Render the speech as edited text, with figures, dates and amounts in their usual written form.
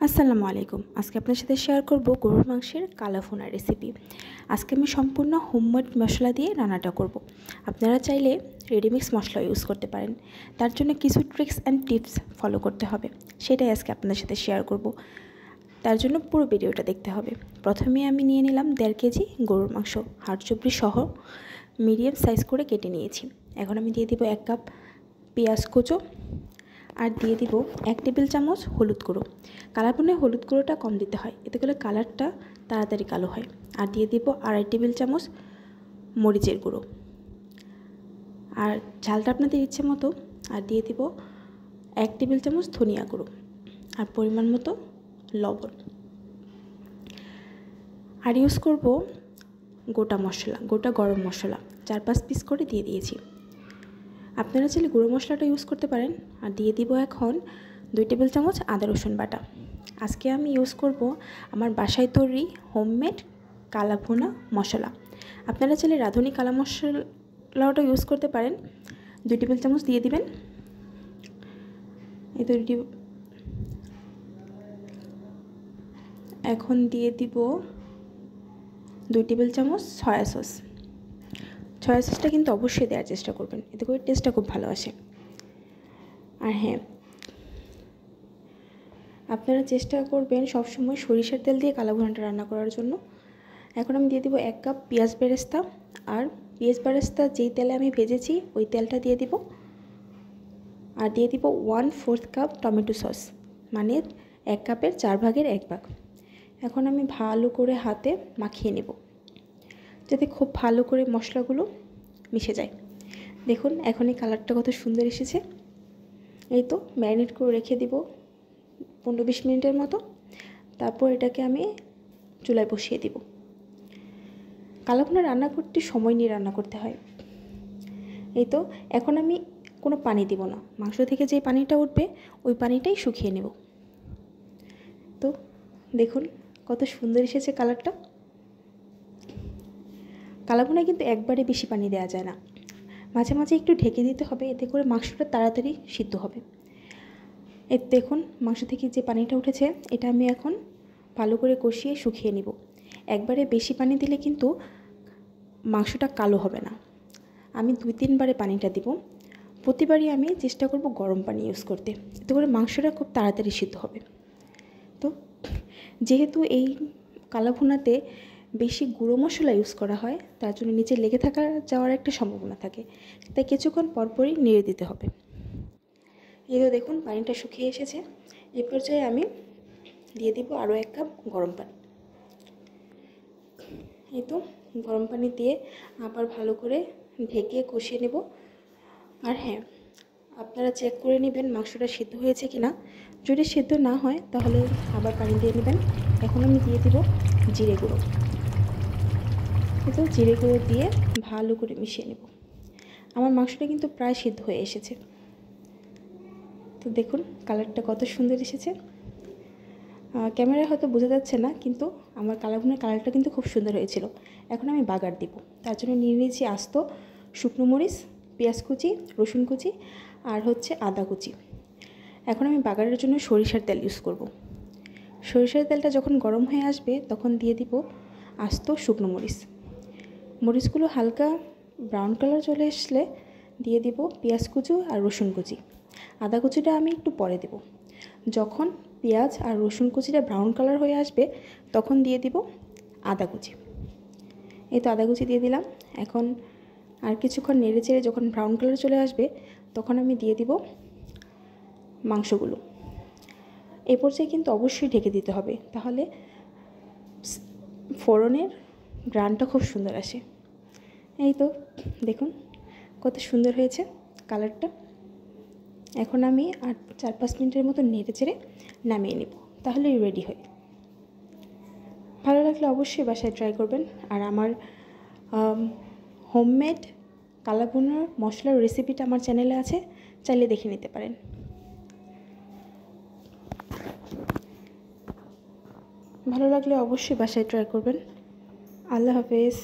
আসসালামু আলাইকুম। আজকে আপনার সাথে শেয়ার করব গরুর মাংসের কালা ভুনা রেসিপি। আজকে আমি সম্পূর্ণ হোমমেড মশলা দিয়ে রান্নাটা করব। আপনারা চাইলে রেডিমিক্স মশলা ইউজ করতে পারেন। তার জন্য কিছু ট্রিক্স অ্যান্ড টিপস ফলো করতে হবে, সেটাই আজকে আপনাদের সাথে শেয়ার করব। তার জন্য পুরো ভিডিওটা দেখতে হবে। প্রথমে আমি নিয়ে নিলাম 1.5 কেজি গরুর মাংস, হাড় চবড়ি সহ মিডিয়াম সাইজ করে কেটে নিয়েছি। এখন আমি দিয়ে দিব 1 কাপ পেঁয়াজ কুচো, আর দিয়ে দিব 1 টেবিল চামচ হলুদ গুঁড়ো। কালার ভুনায় হলুদ গুঁড়োটা কম দিতে হয়, এতে করে কালারটা তাড়াতাড়ি কালো হয়। আর দিয়ে দিব 2.5 টেবিল চামচ মরিচের গুঁড়ো, আর ঝালটা আপনাদের ইচ্ছে মতো। আর দিয়ে দিব 1 টেবিল চামচ ধনিয়া গুঁড়ো, আর পরিমাণ মতো লবণ। আর ইউজ করব গোটা মশলা, গোটা গরম মশলা 4-5 পিস করে দিয়ে দিয়েছি। আপনারা চাইলে গুঁড়ো মশলাটা ইউজ করতে পারেন। আর দিয়ে দিব এখন 2 টেবিল চামচ আদা রসুন বাটা। আজকে আমি ইউজ করব আমার বাসায় তৈরি হোমমেড কালা ভুনা মশলা। আপনারা চাইলে রাঁধুনি কালা মশলাটা ইউজ করতে পারেন। 2 টেবিল চামচ দিয়ে দিবেন। এখন দিয়ে দিব 2 টেবিল চামচ সয়া সস। সয়া সসটা কিন্তু অবশ্যই দেওয়ার চেষ্টা করবেন, এতে করে টেস্টটা খুব ভালো আসে। আর হ্যাঁ, আপনারা চেষ্টা করবেন সবসময় সরিষার তেল দিয়ে কালা ভুনাটা রান্না করার জন্য। এখন আমি দিয়ে দিব 1 কাপ পেঁয়াজ বেরেস্তা, আর পেঁয়াজ বেরেস্তা যেই তেলে আমি ভেজেছি ওই তেলটা দিয়ে দিব। আর দিয়ে দিব 1/4 কাপ টমেটো সস, মানে 1 কাপের 4 ভাগের 1 ভাগ। এখন আমি ভালো করে হাতে মাখিয়ে নেব, যাতে খুব ভালো করে মশলাগুলো মিশে যায়। দেখুন এখন এই কালারটা কত সুন্দর এসেছে। এই তো ম্যারিনেট করে রেখে দিব 15-20 মিনিটের মতো। তারপর এটাকে আমি চুলায় বসিয়ে দিব। কালা ভুনা রান্না করতে সময় নিয়ে রান্না করতে হয়। এই তো এখন আমি কোনো পানি দিব না, মাংস থেকে যে পানিটা উঠবে ওই পানিটাই শুকিয়ে নেব। তো দেখুন কত সুন্দর এসেছে কালারটা। কালা ভুনায় কিন্তু একবারে বেশি পানি দেওয়া যায় না, মাঝে মাঝে একটু ঢেকে দিতে হবে, এতে করে মাংসটা তাড়াতাড়ি সিদ্ধ হবে। এই দেখুন মাংস থেকে যে পানিটা উঠেছে এটা আমি এখন ভালো করে কষিয়ে শুকিয়ে নিব। একবারে বেশি পানি দিলে কিন্তু মাংসটা কালো হবে না। আমি 2-3 বারে পানিটা দিব। প্রতিবারই আমি চেষ্টা করব গরম পানি ইউজ করতে, এতে করে মাংসটা খুব তাড়াতাড়ি সিদ্ধ হবে। তো যেহেতু এই কালা ভুনাতে বেশি গুঁড়ো মশলা ইউজ করা হয়, তার জন্য নিচে লেগে যাওয়ার একটা সম্ভাবনা থাকে, তাই কিছুক্ষণ পরপরই নেড়ে দিতে হবে। এই তো দেখুন পানিটা শুকিয়ে এসেছে। এই পর্যায়ে আমি দিয়ে দিব আরও 1 কাপ গরম পানি। এই তো গরম পানি দিয়ে আবার ভালো করে ঢেকে কষিয়ে নেব। আর হ্যাঁ, আপনারা চেক করে নেবেন মাংসটা সিদ্ধ হয়েছে কি না। যদি সিদ্ধ না হয় তাহলে আবার পানি দিয়ে নেবেন। এখন আমি দিয়ে দিব জিরে গুঁড়ো। এই তো জিরে গুঁড়ো দিয়ে ভালো করে মিশিয়ে নেব। আমার মাংসটা কিন্তু প্রায় সিদ্ধ হয়ে এসেছে। তো দেখুন কালারটা কত সুন্দর এসেছে। ক্যামেরায় হয়তো বোঝা যাচ্ছে না, কিন্তু আমার কালা ভুনার কালারটা কিন্তু খুব সুন্দর হয়েছিল। এখন আমি বাগার দিব। তার জন্য নিয়ে নিয়েছি আস্ত শুকনো মরিচ, পেঁয়াজ কুচি, রসুন কুচি, আর আদা কুচি। এখন আমি বাগারের জন্য সরিষার তেল ইউজ করব। সরিষার তেলটা যখন গরম হয়ে আসবে তখন দিয়ে দিব আস্ত শুকনো মরিচ। মরিচগুলো হালকা ব্রাউন কালার চলে আসলে দিয়ে দিব পেঁয়াজ কুচি আর রসুন কুচি। আদা কুচিটা আমি একটু পরে দেব। যখন পেঁয়াজ আর রসুন কুচিটা ব্রাউন কালার হয়ে আসবে তখন দিয়ে দিব আদা কুচি। এই তো আদা কুচি দিয়ে দিলাম। এখন আর কিছুক্ষণ নেড়ে চেড়ে যখন ব্রাউন কালার চলে আসবে তখন আমি দিয়ে দিব মাংসগুলো। এই পর্যায়ে কিন্তু অবশ্যই ঢেকে দিতে হবে, তাহলে ফোড়নের গ্রানটা খুব সুন্দর আসে। এই তো দেখুন কত সুন্দর হয়েছে কালারটা। এখন আমি আর 4-5 মিনিটের মতো নেড়ে চেড়ে নামিয়ে নেব, তাহলে রেডি হয়। ভালো লাগলে অবশ্যই বাসায় ট্রাই করবেন। আর আমার হোমমেড কালা ভুনার মশলার রেসিপিটা আমার চ্যানেলে আছে, চাইলে দেখে নিতে পারেন। ভালো লাগলে অবশ্যই বাসায় ট্রাই করবেন। আল্লাহ হাফেজ।